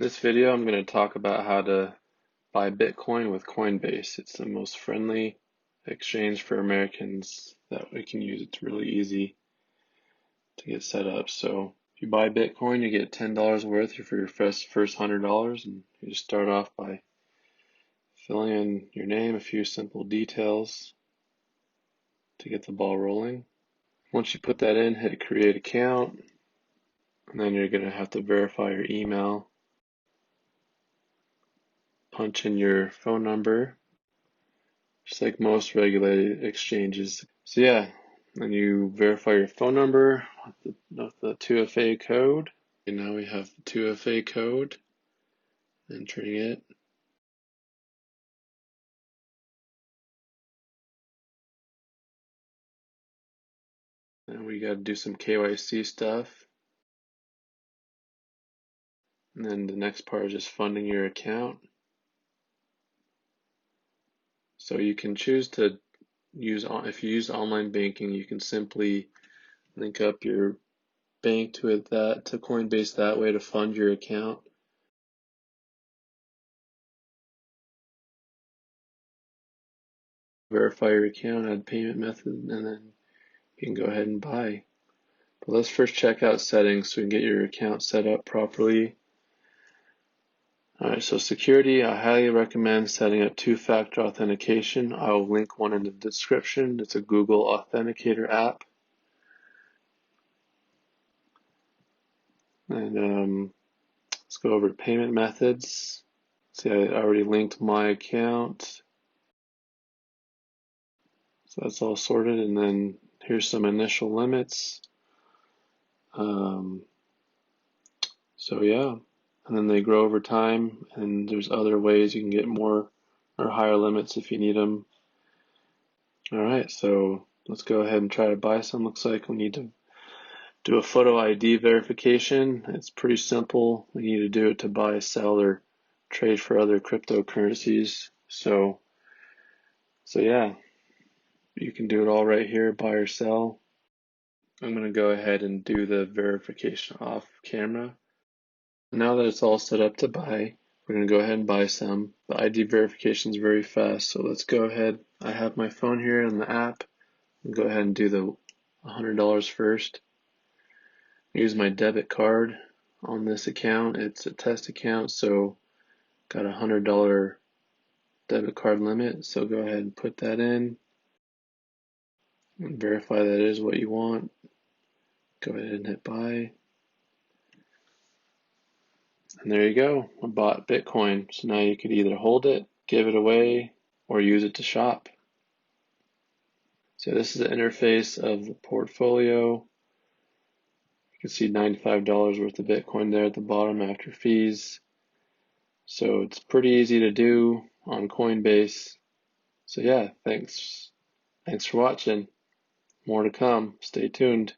In this video, I'm going to talk about how to buy Bitcoin with Coinbase. It's the most friendly exchange for Americans that we can use. It's really easy to get set up. So if you buy Bitcoin, you get $10 worth for your first $100, and you just start off by filling in your name, a few simple details to get the ball rolling. Once you put that in, hit create account, and then you're going to have to verify your email. Punch in your phone number, just like most regulated exchanges. So yeah, then you verify your phone number with the 2FA code. And now we have the 2FA code, entering it. And we got to do some KYC stuff. And then the next part is just funding your account. So you can choose to use, if you use online banking, you can simply link up your bank to Coinbase that way to fund your account. Verify your account, add payment method, and then you can go ahead and buy. But let's first check out settings so we can get your account set up properly. Alright, so security, I highly recommend setting up two-factor authentication. I will link one in the description. It's a Google Authenticator app. And let's go over payment methods. See, I already linked my account. So that's all sorted, and then here's some initial limits. So yeah, and then they grow over time, and there's other ways you can get more or higher limits if you need them. Alright, so let's go ahead and try to buy some. Looks like we need to do a photo ID verification. It's pretty simple. We need to do it to buy, sell, or trade for other cryptocurrencies. So yeah, you can do it all right here, buy or sell. I'm going to go ahead and do the verification off camera. Now that it's all set up to buy, we're going to go ahead and buy some. The ID verification is very fast, so let's go ahead. I have my phone here in the app. I'll go ahead and do the $100 first. Use my debit card on this account. It's a test account, so got a $100 debit card limit. So go ahead and put that in and verify that is what you want. Go ahead and hit buy. And there you go. I bought Bitcoin. So now you could either hold it, give it away, or use it to shop. So this is the interface of the portfolio. You can see $95 worth of Bitcoin there at the bottom after fees. So it's pretty easy to do on Coinbase. So yeah, thanks for watching. More to come. Stay tuned.